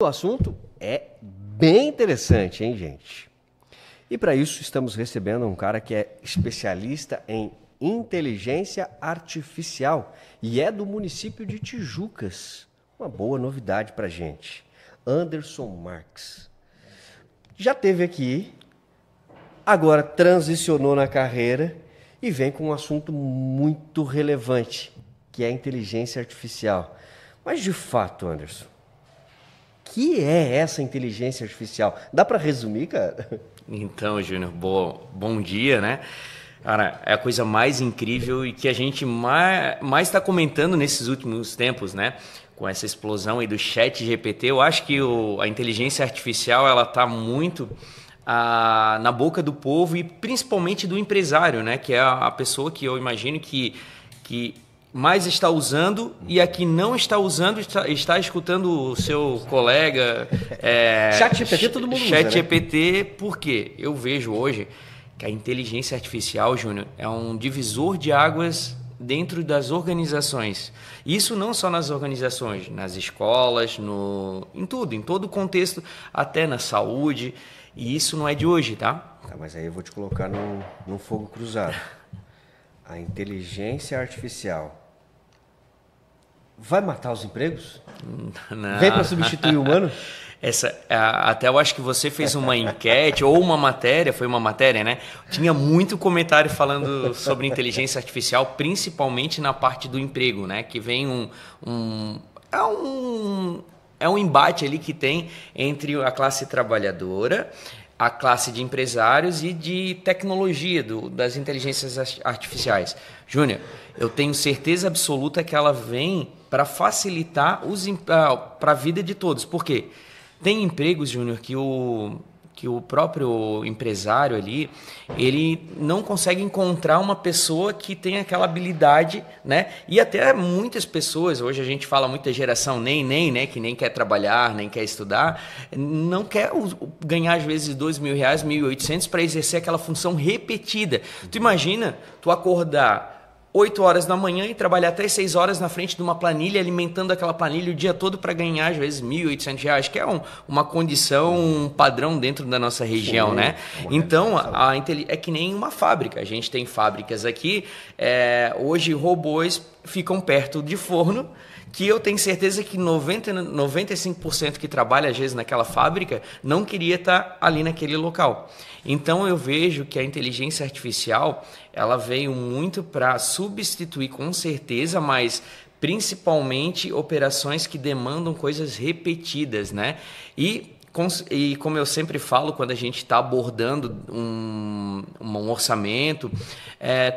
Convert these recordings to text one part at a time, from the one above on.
O assunto é bem interessante, hein, gente? E para isso estamos recebendo um cara que é especialista em inteligência artificial e é do município de Tijucas. Uma boa novidade para gente. Anderson Marques. Já esteve aqui, agora transicionou na carreira e vem com um assunto muito relevante, que é a inteligência artificial. Mas de fato, Anderson, o que é essa inteligência artificial? Dá para resumir, cara? Então, Júnior, bom dia, né? Cara, é a coisa mais incrível e que a gente mais está comentando nesses últimos tempos, né? Com essa explosão aí do chat GPT, eu acho que a inteligência artificial ela está muito na boca do povo e principalmente do empresário, né? Que é a pessoa que eu imagino que mais está usando e a que não está usando está escutando o seu colega. Chat GPT todo mundo usa, Chat né? GPT, por quê? Eu vejo hoje que a inteligência artificial, Júnior, é um divisor de águas dentro das organizações. Isso não só nas organizações, nas escolas, em tudo, em todo o contexto, até na saúde. E isso não é de hoje, tá? Tá, mas aí eu vou te colocar no fogo cruzado. A inteligência artificial vai matar os empregos? Não. Vem para substituir o humano? Até eu acho que você fez uma enquete ou uma matéria, foi uma matéria, né? Tinha muito comentário falando sobre inteligência artificial, principalmente na parte do emprego, né? Que vem é um embate ali que tem entre a classe trabalhadora, a classe de empresários e de tecnologia das inteligências artificiais. Júnior, eu tenho certeza absoluta que ela vem para facilitar para a vida de todos. Por quê? Tem empregos, Júnior, que o próprio empresário ali, ele não consegue encontrar uma pessoa que tenha aquela habilidade, né? E até muitas pessoas, hoje a gente fala muito da geração nem, né? Que nem quer trabalhar, nem quer estudar, não quer ganhar às vezes R$2.000, R$1.800 para exercer aquela função repetida. Tu imagina, tu acordar 8 horas da manhã e trabalhar até 6 horas na frente de uma planilha, alimentando aquela planilha o dia todo para ganhar, às vezes, R$1.800, que é uma condição padrão dentro da nossa região, sim, né? Então, é que nem uma fábrica. A gente tem fábricas aqui, hoje robôs ficam perto de forno, que eu tenho certeza que 95% que trabalha, às vezes, naquela fábrica, não queria estar ali naquele local. Então, eu vejo que a inteligência artificial, ela veio muito para substituir, com certeza, mas principalmente operações que demandam coisas repetidas, né? E como eu sempre falo, quando a gente está abordando um orçamento,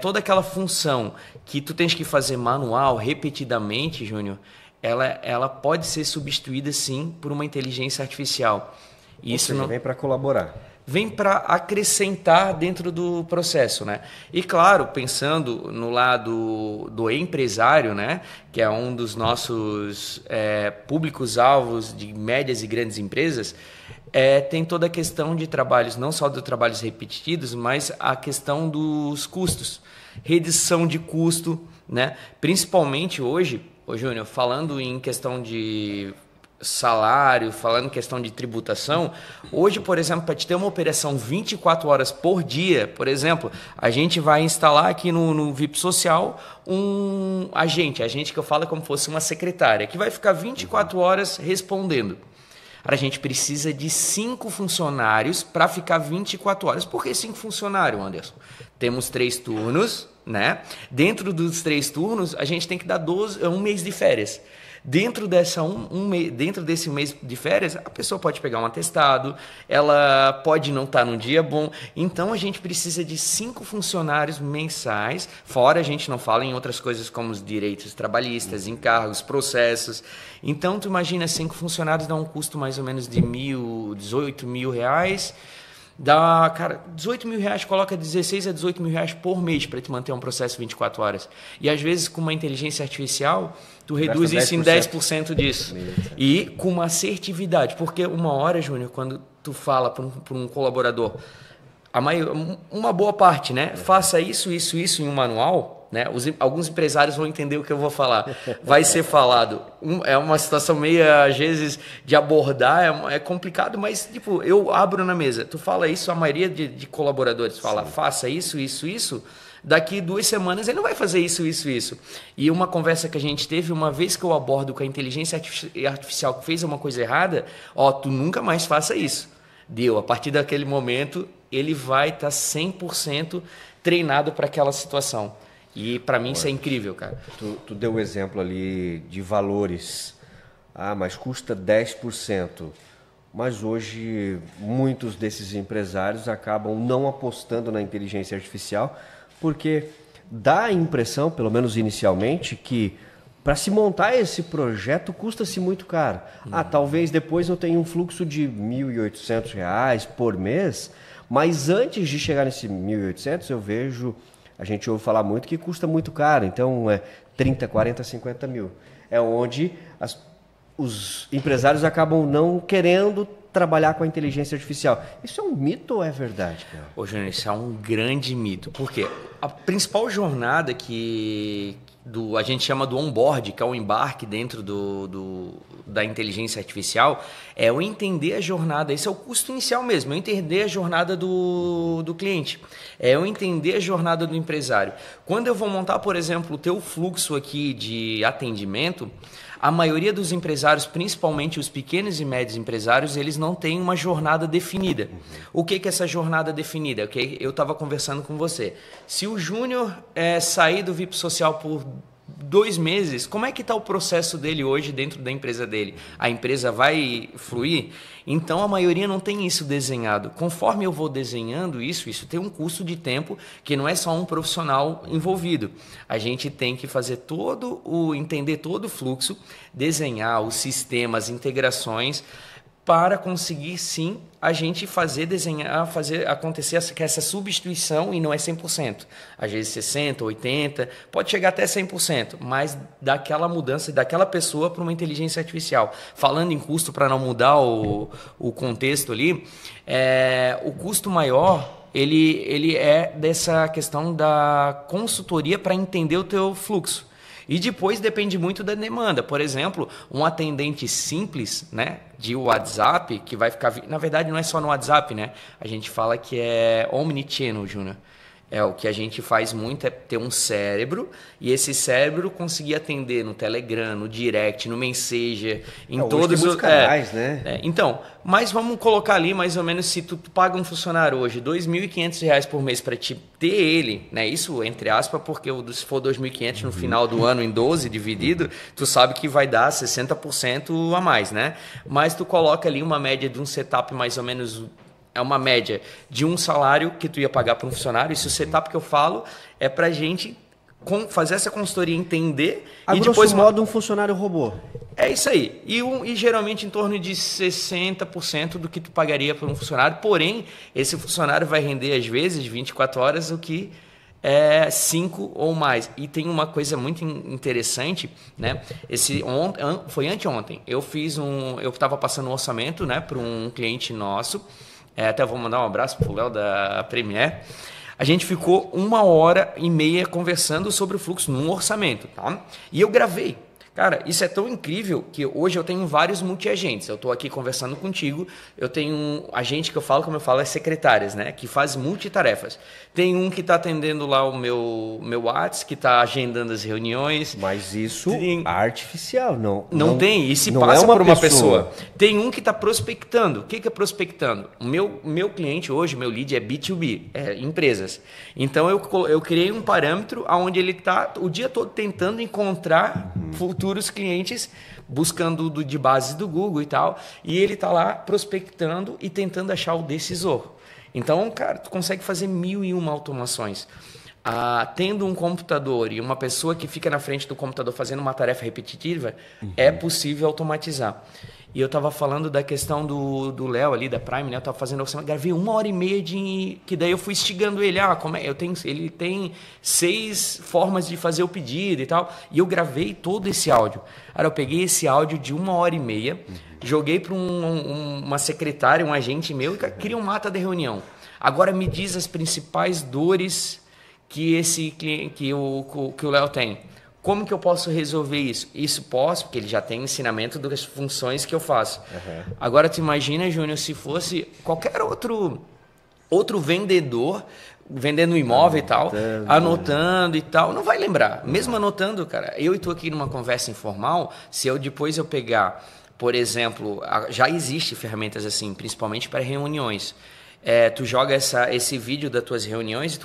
toda aquela função que tu tens que fazer manual, repetidamente, Júnior, ela pode ser substituída, sim, por uma inteligência artificial. Isso não vem para colaborar. Vem para acrescentar dentro do processo, né? E claro, pensando no lado do empresário, né? Que é um dos nossos públicos-alvos de médias e grandes empresas, tem toda a questão de trabalhos, não só de trabalhos repetidos, mas a questão dos custos, redução de custo, né? Principalmente hoje, Júnior, falando em questão de salário, falando em questão de tributação, hoje, por exemplo, para te ter uma operação 24 horas por dia, por exemplo, a gente vai instalar aqui no VIP Social um agente que eu falo como fosse uma secretária, que vai ficar 24 horas respondendo. A gente precisa de 5 funcionários para ficar 24 horas. Por que 5 funcionários, Anderson? Temos 3 turnos, né? Dentro dos 3 turnos, a gente tem que dar 1 mês de férias. Dentro desse mês de férias, a pessoa pode pegar um atestado, ela pode não estar num dia bom. Então, a gente precisa de 5 funcionários mensais. Fora, a gente não fala em outras coisas como os direitos trabalhistas, encargos, processos. Então, tu imagina, 5 funcionários dá um custo mais ou menos de R$18.000. Dá, cara, R$18.000, coloca 16 a R$18.000 por mês para te manter um processo 24 horas. E às vezes com uma inteligência artificial, tu reduz isso em 10% disso. E com uma assertividade, porque uma hora, Júnior, quando tu fala para um colaborador, uma boa parte, né? Faça isso em um manual, né? Alguns empresários vão entender o que eu vou falar. Vai ser falado. É uma situação meio, às vezes, de abordar, é complicado, mas tipo, eu abro na mesa. Tu fala isso, a maioria de colaboradores fala, sim, faça isso, isso, isso. Daqui 2 semanas ele não vai fazer isso, isso, isso. E uma conversa que a gente teve, uma vez que eu abordo com a inteligência artificial que fez uma coisa errada, tu nunca mais faça isso. Deu. A partir daquele momento, ele vai estar 100% treinado para aquela situação. E para mim isso é incrível, cara. Tu deu um exemplo ali de valores. Mas custa 10%. Mas hoje muitos desses empresários acabam não apostando na inteligência artificial porque dá a impressão, pelo menos inicialmente, que para se montar esse projeto custa-se muito caro. Talvez depois eu tenha um fluxo de R$ 1.800 por mês, mas antes de chegar nesse 1.800 a gente ouve falar muito que custa muito caro. Então é 30, 40, 50 mil. É onde os empresários acabam não querendo trabalhar com a inteligência artificial. Isso é um mito ou é verdade, cara? Júnior, isso é um grande mito. Por quê? A principal jornada a gente chama do onboard, que é o embarque dentro da inteligência artificial, é o entender a jornada. Esse é o custo inicial mesmo, é entender a jornada do cliente, é o entender a jornada do empresário. Quando eu vou montar, por exemplo, o teu fluxo aqui de atendimento, a maioria dos empresários, principalmente os pequenos e médios empresários, eles não têm uma jornada definida. O que é essa jornada definida? O que eu estava conversando com você. Se o Júnior sair do VIP Social por 2 meses, como é que está o processo dele hoje dentro da empresa dele? A empresa vai fluir? Então, a maioria não tem isso desenhado. Conforme eu vou desenhando isso tem um custo de tempo que não é só um profissional envolvido. A gente tem que fazer entender todo o fluxo, desenhar os sistemas, as integrações, para conseguir, sim, a gente fazer acontecer essa substituição, e não é 100%. Às vezes 60%, 80%, pode chegar até 100%, mas daquela mudança, daquela pessoa para uma inteligência artificial. Falando em custo, para não mudar o contexto ali, o custo maior, ele é dessa questão da consultoria para entender o teu fluxo. E depois depende muito da demanda. Por exemplo, um atendente simples, né, de WhatsApp, que vai ficar... Na verdade, não é só no WhatsApp, né? A gente fala que é omnichannel, Júnior. O que a gente faz muito é ter um cérebro, e esse cérebro conseguir atender no Telegram, no Direct, no Messenger, em todos os canais, né? Então, mas vamos colocar ali mais ou menos, se tu paga um funcionário hoje R$ 2.500 por mês para te ter ele, né? Isso entre aspas, porque se for 2.500 no final do ano em 12 dividido, tu sabe que vai dar 60% a mais, né? Mas tu coloca ali uma média de um setup mais ou menos... É uma média de um salário que tu ia pagar para um funcionário. Esse setup que eu falo é para a gente fazer essa consultoria, entender... E depois modo um funcionário robô. É isso aí. E geralmente em torno de 60% do que tu pagaria para um funcionário. Porém, esse funcionário vai render às vezes 24 horas o que... 5 ou mais. E tem uma coisa muito interessante, né? Foi anteontem. Eu estava passando um orçamento, né, para um cliente nosso. Até vou mandar um abraço pro Léo da Premier. A gente ficou 1h30 conversando sobre o fluxo num orçamento, tá? E eu gravei. Cara, isso é tão incrível que hoje eu tenho vários multiagentes. Eu estou aqui conversando contigo, eu tenho um agente que eu falo, como eu falo, é secretárias, né? Que faz multitarefas. Tem um que está atendendo lá o meu WhatsApp, que está agendando as reuniões. Mas isso artificial, não tem, e se passa por uma pessoa. Tem um que está prospectando. O que é prospectando? O meu cliente hoje, meu lead é B2B, empresas. Então eu criei um parâmetro onde ele está o dia todo tentando encontrar futuros clientes, buscando de base do Google e tal, e ele está lá prospectando e tentando achar o decisor. Então, cara, tu consegue fazer 1001 automações. Tendo um computador e uma pessoa que fica na frente do computador fazendo uma tarefa repetitiva, é possível automatizar. E eu estava falando da questão do Léo ali, da Prime, né? Eu estava fazendo orçamento, gravei 1h30 que daí eu fui instigando ele. Ele tem 6 formas de fazer o pedido e tal. E eu gravei todo esse áudio. Aí eu peguei esse áudio de 1h30, joguei para uma secretária, um agente meu, e queria um mata de reunião. Agora me diz as principais dores que esse cliente, que o Léo tem. Como que eu posso resolver isso? Isso posso, porque ele já tem ensinamento das funções que eu faço. Uhum. Agora, tu imagina, Júnior, se fosse qualquer outro vendedor vendendo imóvel e tal, anotando e tal, não vai lembrar. Mesmo anotando, cara, eu e tu aqui numa conversa informal, se eu depois pegar, por exemplo, já existe ferramentas assim, principalmente para reuniões. Tu joga esse vídeo das tuas reuniões e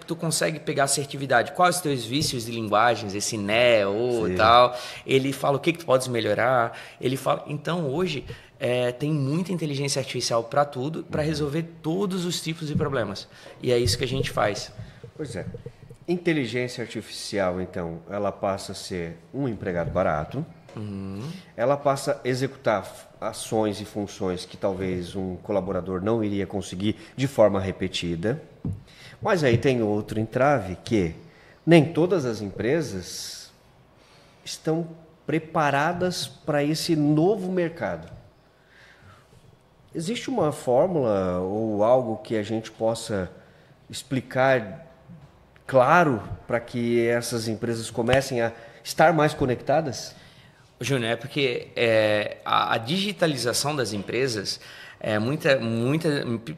tu consegue pegar assertividade. Quais os teus vícios de linguagens, esse né, ou tal. Ele fala o que tu podes melhorar. Ele fala. Então, hoje, tem muita inteligência artificial para tudo, para resolver todos os tipos de problemas. E é isso que a gente faz. Pois é. Inteligência artificial, então, ela passa a ser um empregado barato. Uhum. Ela passa a executar ações e funções que talvez um colaborador não iria conseguir de forma repetida. Mas aí tem outro entrave que nem todas as empresas estão preparadas para esse novo mercado. Existe uma fórmula ou algo que a gente possa explicar claro para que essas empresas comecem a estar mais conectadas? Júnior, é porque a digitalização das empresas,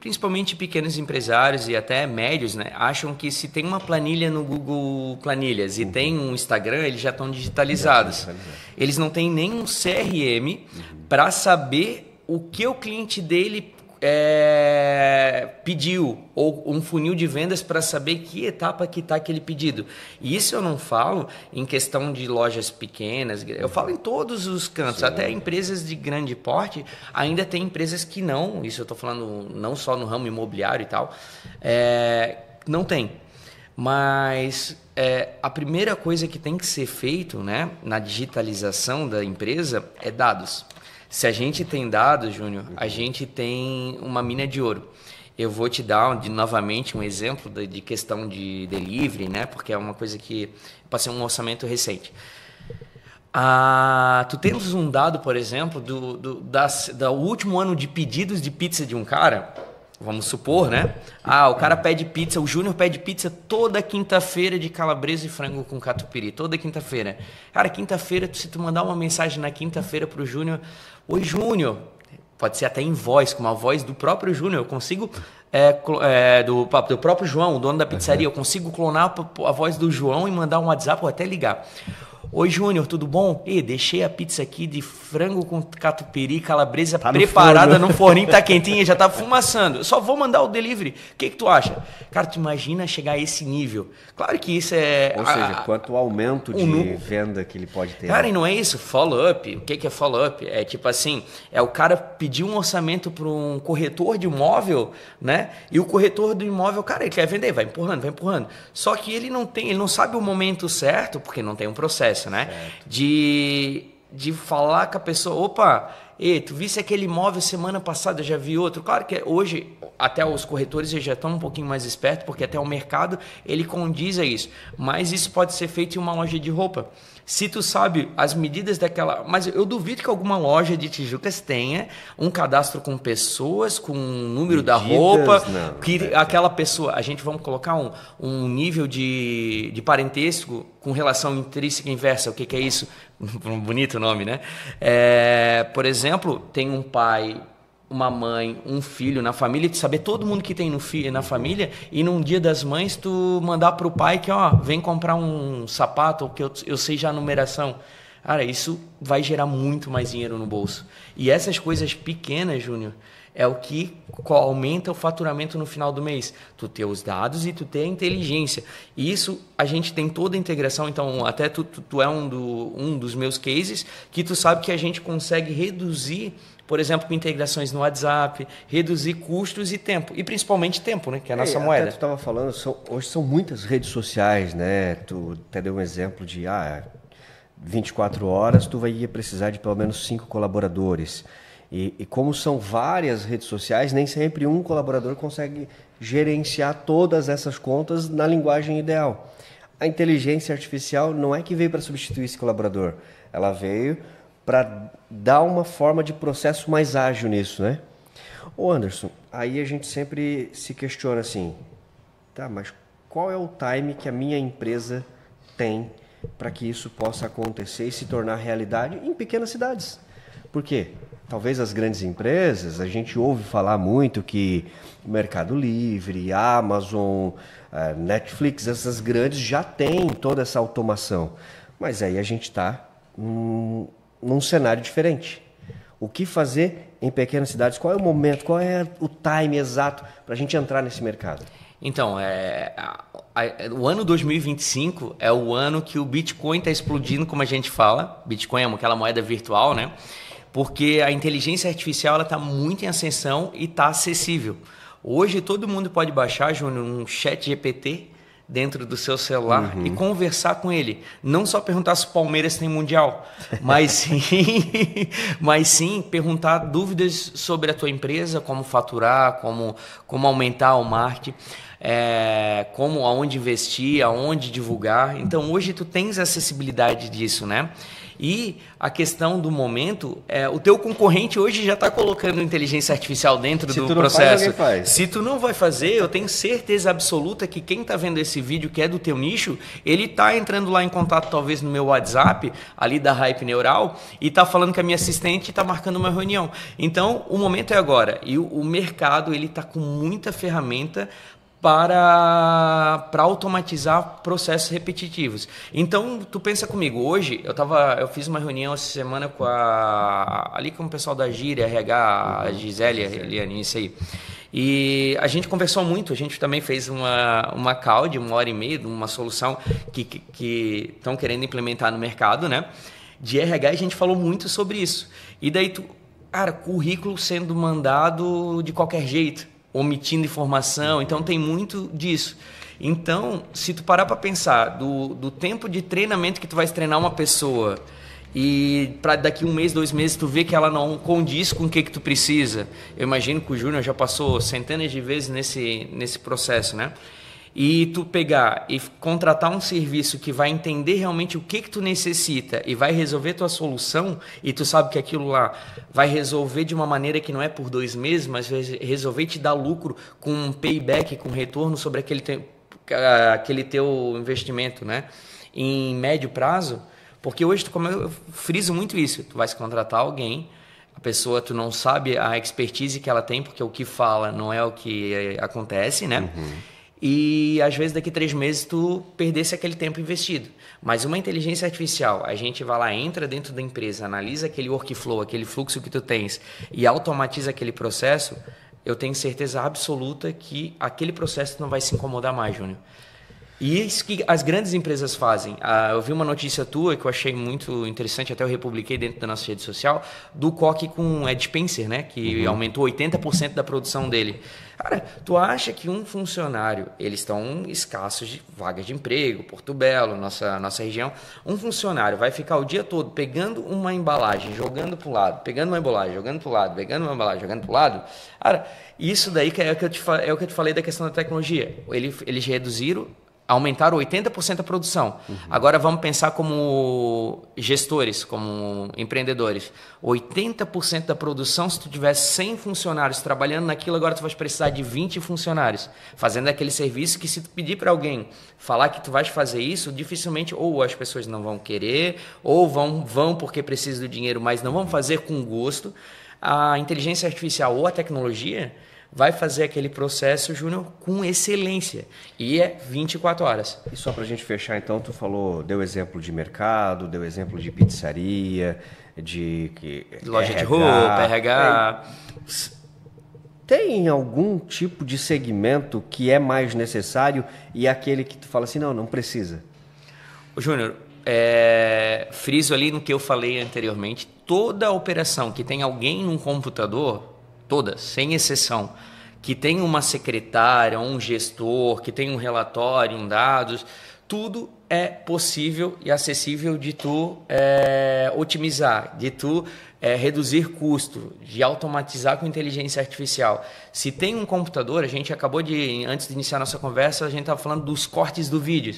principalmente pequenos empresários e até médios, né, acham que se tem uma planilha no Google Planilhas e tem um Instagram, eles já estão digitalizados. Eles não têm nem um CRM para saber o que o cliente dele pediu, ou um funil de vendas para saber que etapa que está aquele pedido. E isso eu não falo em questão de lojas pequenas, eu falo em todos os cantos. Sim. Até empresas de grande porte, ainda tem empresas que não, isso eu estou falando não só no ramo imobiliário e tal, não tem. Mas a primeira coisa que tem que ser feito, né, na digitalização da empresa é dados. Se a gente tem dados, Júnior, a gente tem uma mina de ouro. Eu vou te dar novamente um exemplo de questão de delivery, né? Porque é uma coisa que passei um orçamento recente. Tu tens um dado, por exemplo, do último ano de pedidos de pizza de um cara, vamos supor, né? O cara pede pizza, o Júnior pede pizza toda quinta-feira de calabresa e frango com catupiry, toda quinta-feira. Cara, quinta-feira, se tu mandar uma mensagem na quinta-feira pro Júnior, oi Júnior, pode ser até em voz, com uma voz do próprio Júnior, eu consigo, do próprio João, o dono da pizzaria, eu consigo clonar a voz do João e mandar um WhatsApp ou até ligar. Oi, Júnior, tudo bom? Deixei a pizza aqui de frango com catupiry, calabresa preparada no forninho, tá quentinha, já tá fumaçando. Eu só vou mandar o delivery. O que tu acha? Cara, tu imagina chegar a esse nível. Claro que isso é... Ou seja, quanto aumento de venda que ele pode ter. Cara, e não é isso? Follow-up. O que é follow-up? É tipo assim, o cara pedir um orçamento para um corretor de imóvel, né? E o corretor do imóvel, cara, ele quer vender, vai empurrando, vai empurrando. Só que ele não sabe o momento certo, porque não tem um processo, né? De falar com a pessoa, opa, tu visse aquele imóvel semana passada, já vi outro. Claro que hoje até os corretores já estão um pouquinho mais espertos, porque até o mercado ele condiz a isso. Mas isso pode ser feito em uma loja de roupa. Se tu sabe as medidas daquela... Mas eu duvido que alguma loja de Tijucas tenha um cadastro com pessoas, com o número da roupa, que aquela pessoa... A gente vamos colocar um nível de parentesco com relação intrínseca e inversa. O que é isso? Um bonito nome, né? Por exemplo, tem um pai, uma mãe, um filho na família, tu saber todo mundo que tem na família, e num dia das mães tu mandar pro pai que, vem comprar um sapato, que eu sei já a numeração. Cara, isso vai gerar muito mais dinheiro no bolso. E essas coisas pequenas, Júnior, é o que aumenta o faturamento no final do mês. Tu ter os dados e tu ter a inteligência. E isso, a gente tem toda a integração. Então, até tu é um dos meus cases, que tu sabe que a gente consegue reduzir, por exemplo, com integrações no WhatsApp, reduzir custos e tempo. E principalmente tempo, né? Que é a nossa moeda. Tu estava falando, hoje são muitas redes sociais, né? Tu até deu um exemplo de 24 horas tu ia precisar de pelo menos 5 colaboradores. E como são várias redes sociais, nem sempre um colaborador consegue gerenciar todas essas contas na linguagem ideal. A inteligência artificial não é que veio para substituir esse colaborador, ela veio para dar uma forma de processo mais ágil nisso, né? Ô Anderson, aí a gente sempre se questiona assim, tá, mas qual é o time que a minha empresa tem para que isso possa acontecer e se tornar realidade em pequenas cidades. Por quê? Talvez as grandes empresas, a gente ouve falar muito que Mercado Livre, Amazon, Netflix, essas grandes já têm toda essa automação. Mas aí a gente está num cenário diferente. O que fazer em pequenas cidades? Qual é o momento, qual é o time exato para a gente entrar nesse mercado? Então, o ano 2025 é o ano que o Bitcoin está explodindo, como a gente fala. Bitcoin é aquela moeda virtual, né? Porque a inteligência artificial está muito em ascensão e está acessível. Hoje todo mundo pode baixar, Júnior, um chat GPT dentro do seu celular e conversar com ele. Não só perguntar se o Palmeiras tem Mundial, mas sim perguntar dúvidas sobre a tua empresa, como faturar, como aumentar o marketing, aonde investir, aonde divulgar. Então hoje tu tens acessibilidade disso, né? E a questão do momento, o teu concorrente hoje já está colocando inteligência artificial dentro do processo. Se tu não vai fazer, eu tenho certeza absoluta que quem está vendo esse vídeo, que é do teu nicho, ele está entrando lá em contato talvez no meu WhatsApp, ali da Hype Neural, e está falando com a minha assistente e está marcando uma reunião. Então, o momento é agora. E o mercado está com muita ferramenta para automatizar processos repetitivos. Então, tu pensa comigo, hoje eu fiz uma reunião essa semana com o pessoal da Gíria, RH, a Gisele, a Eliane, isso aí. E a gente conversou muito, a gente também fez uma call de 1h30, de uma solução que estão querendo implementar no mercado, né? De RH, a gente falou muito sobre isso. E daí, currículo sendo mandado de qualquer jeito, omitindo informação, então tem muito disso. Então, se tu parar para pensar do tempo de treinamento que tu vai treinar uma pessoa e para daqui 1 mês, 2 meses tu vê que ela não condiz com o que tu precisa, eu imagino que o Júnior já passou centenas de vezes nesse processo, né? E tu pegar e contratar um serviço que vai entender realmente o que tu necessita e vai resolver tua solução, e tu sabe que aquilo lá vai resolver de uma maneira que não é por 2 meses, mas vai resolver e te dar lucro com um payback, com retorno sobre aquele teu investimento, né? Em médio prazo, porque hoje, como eu friso muito isso, tu vai se contratar alguém, a pessoa, tu não sabe a expertise que ela tem, porque o que fala não é o que acontece, né? E às vezes daqui 3 meses tu perdesse aquele tempo investido. Mas uma inteligência artificial, a gente vai lá, entra dentro da empresa, analisa aquele workflow, aquele fluxo que tu tens e automatiza aquele processo, eu tenho certeza absoluta que aquele processo não vai se incomodar mais, Júnior. E isso que as grandes empresas fazem. Eu vi uma notícia tua que eu achei muito interessante, até eu republiquei dentro da nossa rede social, do Coque com Ed Spencer, né? Que aumentou 80% da produção dele. Cara, tu acha que um funcionário, eles estão escassos de vagas de emprego, Porto Belo, nossa região, um funcionário vai ficar o dia todo pegando uma embalagem, jogando para o lado, pegando uma embalagem, jogando para o lado, pegando uma embalagem, jogando para o lado? Cara, isso daí é o que eu te falei da questão da tecnologia. Eles reduziram, aumentaram 80% a produção. Agora vamos pensar como gestores, como empreendedores. 80% da produção, se tu tivesse 100 funcionários trabalhando naquilo, agora tu vai precisar de 20 funcionários, fazendo aquele serviço que se tu pedir para alguém falar que tu vais fazer isso, dificilmente ou as pessoas não vão querer, ou vão porque precisam do dinheiro, mas não vão fazer com gosto. A inteligência artificial ou a tecnologia vai fazer aquele processo, Júnior, com excelência. E é 24 horas. E só para a gente fechar, então, tu deu exemplo de mercado, deu exemplo de pizzaria, de loja de roupa, RH. Tem algum tipo de segmento que é mais necessário e aquele que tu fala assim, não precisa? Júnior, friso ali no que eu falei anteriormente, toda operação que tem alguém num computador, todas, sem exceção, que tem uma secretária, um gestor, que tem um relatório, dados, tudo é possível e acessível de tu otimizar, de tu reduzir custo, de automatizar com inteligência artificial. Se tem um computador, a gente acabou antes de iniciar a nossa conversa, a gente estava falando dos cortes do vídeo.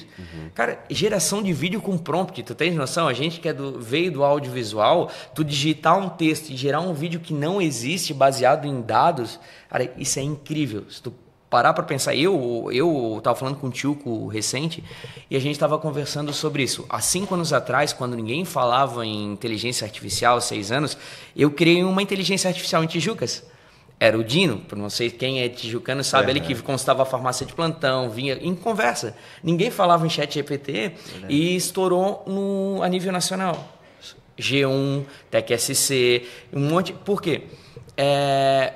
Cara, geração de vídeo com prompt, tu tens noção? A gente que veio do audiovisual, tu digitar um texto e gerar um vídeo que não existe baseado em dados, cara, isso é incrível. Se tu parar para pensar, eu tava falando com o Tilco recente e a gente estava conversando sobre isso. Há 5 anos atrás, quando ninguém falava em inteligência artificial, 6 anos, eu criei uma inteligência artificial em Tijucas. Era o Dino, não sei quem é tijucano sabe, ele que constava a farmácia de plantão, vinha em conversa. Ninguém falava em ChatGPT e estourou a nível nacional. G1, TecSC, um monte. Por quê?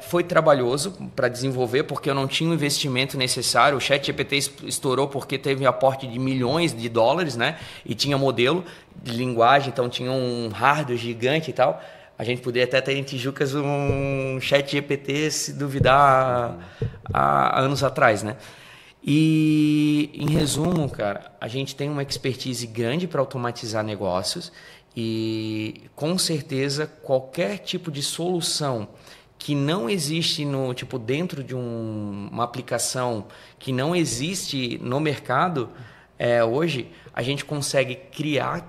Foi trabalhoso para desenvolver, porque eu não tinha o investimento necessário. O ChatGPT estourou porque teve aporte de milhões de dólares, né? E tinha modelo de linguagem, então tinha um hardware gigante e tal. A gente poderia até ter em Tijucas um ChatGPT, se duvidar, há anos atrás, né? E, em resumo, cara, a gente tem uma expertise grande para automatizar negócios e, com certeza, qualquer tipo de solução que não existe dentro de uma aplicação que não existe no mercado, hoje a gente consegue criar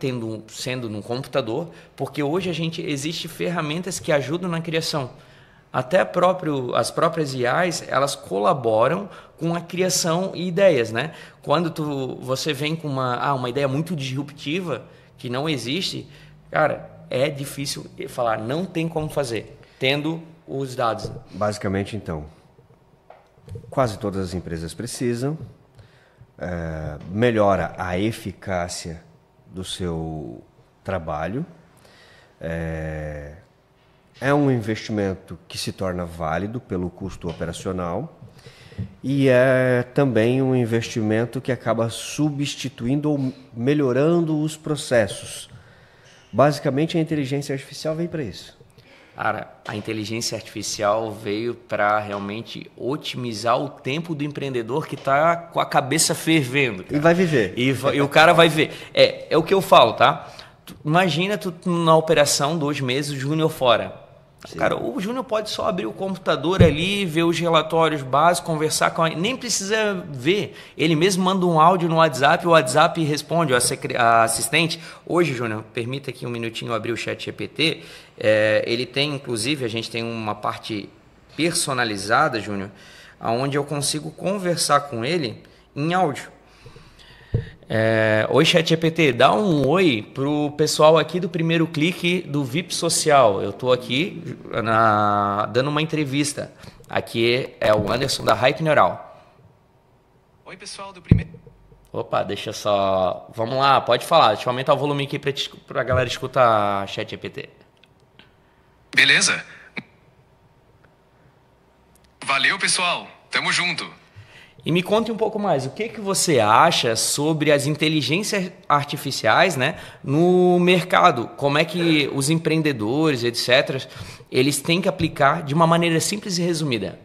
sendo num computador, porque hoje existe ferramentas que ajudam na criação. Até as próprias IAs, elas colaboram com a criação e ideias, né? Quando você vem com uma ideia muito disruptiva que não existe, cara, é difícil falar, não tem como fazer, tendo os dados. Basicamente, então, quase todas as empresas precisam, melhora a eficácia do seu trabalho, é um investimento que se torna válido pelo custo operacional e é também um investimento que acaba substituindo ou melhorando os processos. Basicamente, a inteligência artificial veio para isso. Cara, a inteligência artificial veio para realmente otimizar o tempo do empreendedor que está com a cabeça fervendo. Cara. E vai viver. E o cara vai ver. É o que eu falo, tá? Imagina tu na operação 2 meses, o Júnior fora. Sim. Cara, o Júnior pode só abrir o computador ali, ver os relatórios básicos, conversar com nem precisa ver. Ele mesmo manda um áudio no WhatsApp, o WhatsApp responde, a assistente. Hoje, Júnior, permita aqui um minutinho eu abrir o ChatGPT. Ele tem, inclusive, a gente tem uma parte personalizada, Júnior, onde eu consigo conversar com ele em áudio. Oi, ChatGPT, dá um oi pro pessoal aqui do Primeiro Clique do VIP Social. Eu estou aqui dando uma entrevista. Aqui é o Anderson da Hype Neural. Oi, pessoal do Primeiro... Opa, deixa só... Vamos lá, pode falar. Deixa eu aumentar o volume aqui para a galera escutar ChatGPT. Beleza? Valeu, pessoal. Tamo junto. E me conte um pouco mais, o que você acha sobre as inteligências artificiais, né, no mercado? Como é que os empreendedores, etc., eles têm que aplicar de uma maneira simples e resumida?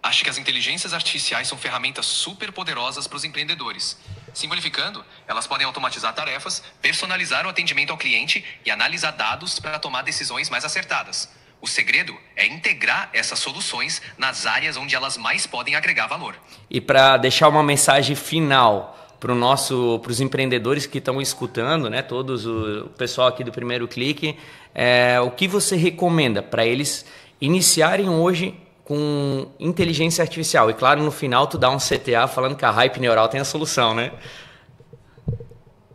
Acho que as inteligências artificiais são ferramentas super poderosas para os empreendedores. Simplificando, elas podem automatizar tarefas, personalizar o atendimento ao cliente e analisar dados para tomar decisões mais acertadas. O segredo é integrar essas soluções nas áreas onde elas mais podem agregar valor. E para deixar uma mensagem final para os empreendedores que estão escutando, né, o pessoal aqui do Primeiro Clique, o que você recomenda para eles iniciarem hoje com inteligência artificial? E claro, no final tu dá um CTA falando que a Hype Neural tem a solução, né?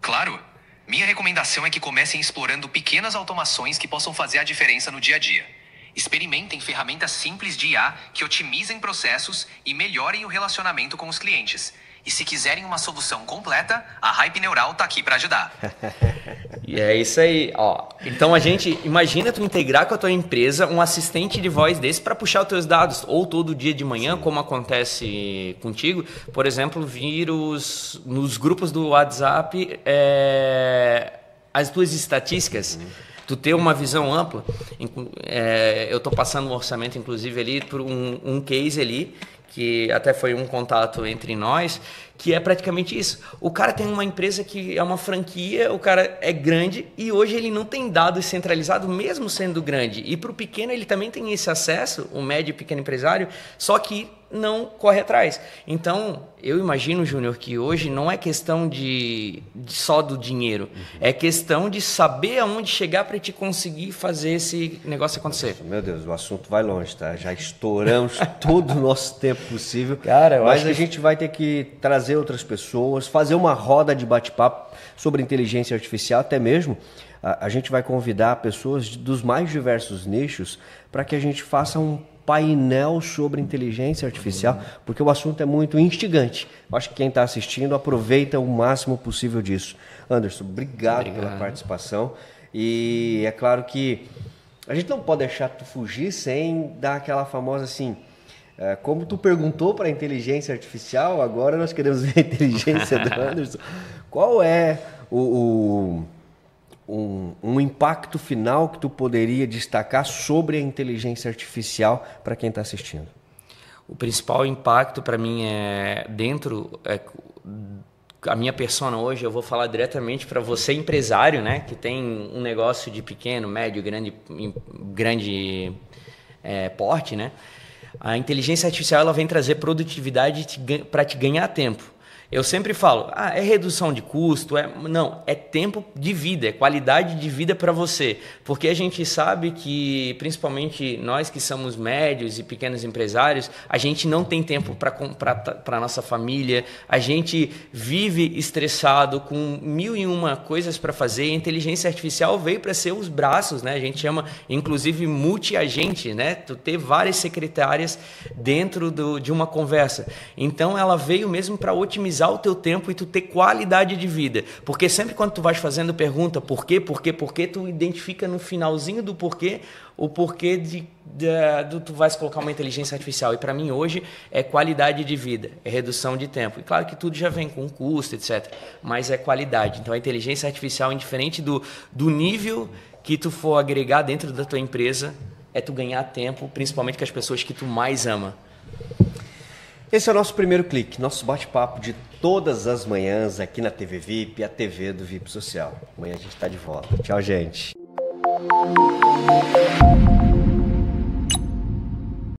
Claro. Minha recomendação é que comecem explorando pequenas automações que possam fazer a diferença no dia a dia. Experimentem ferramentas simples de IA que otimizem processos e melhorem o relacionamento com os clientes. E se quiserem uma solução completa, a Hype Neural está aqui para ajudar. E é isso aí, ó. Então imagina tu integrar com a tua empresa um assistente de voz desse para puxar os teus dados, ou todo dia de manhã, sim, como acontece contigo. Por exemplo, vir nos grupos do WhatsApp as tuas estatísticas. Tu ter uma visão ampla. Eu estou passando um orçamento, inclusive, ali por um case ali que até foi um contato entre nós, que é praticamente isso. O cara tem uma empresa que é uma franquia, o cara é grande e hoje ele não tem dados centralizados, mesmo sendo grande. E para o pequeno ele também tem esse acesso, o médio e pequeno empresário, só que não corre atrás. Então, eu imagino, Júnior, que hoje não é questão de só do dinheiro, é questão de saber aonde chegar para te conseguir fazer esse negócio acontecer. Nossa, meu Deus, o assunto vai longe, tá? Já estouramos todo o nosso tempo possível. Cara, mas a gente vai ter que trazer outras pessoas, fazer uma roda de bate-papo sobre inteligência artificial, até mesmo a gente vai convidar pessoas dos mais diversos nichos para que a gente faça um painel sobre inteligência artificial, porque o assunto é muito instigante. Eu acho que quem está assistindo aproveita o máximo possível disso. Anderson, obrigado pela participação. E é claro que a gente não pode deixar tu fugir sem dar aquela famosa assim, como tu perguntou para a inteligência artificial, agora nós queremos ver a inteligência do Anderson. Qual é um impacto final que tu poderia destacar sobre a inteligência artificial para quem está assistindo? O principal impacto para mim a minha persona hoje, eu vou falar diretamente para você empresário, né, que tem um negócio de pequeno, médio, grande porte, né? A inteligência artificial ela vem trazer produtividade para te ganhar tempo. Eu sempre falo, é redução de custo, não, é tempo de vida, é qualidade de vida para você, porque a gente sabe que, principalmente nós que somos médios e pequenos empresários, a gente não tem tempo para a nossa família, a gente vive estressado com 1001 coisas para fazer, e a inteligência artificial veio para ser os braços, né? A gente chama, inclusive, multi-agente, né? Tu ter várias secretárias dentro de uma conversa. Então, ela veio mesmo para otimizar o teu tempo e tu ter qualidade de vida. Porque sempre quando tu vais fazendo pergunta por quê, tu identifica no finalzinho do porquê, o porquê tu vais colocar uma inteligência artificial. E para mim hoje é qualidade de vida, é redução de tempo. E claro que tudo já vem com custo, etc. Mas é qualidade. Então a inteligência artificial, indiferente do nível que tu for agregar dentro da tua empresa, é tu ganhar tempo, principalmente com as pessoas que tu mais ama. Esse é o nosso primeiro clique, nosso bate-papo de todas as manhãs aqui na TV VIP, a TV do VIP Social. Amanhã a gente está de volta. Tchau, gente.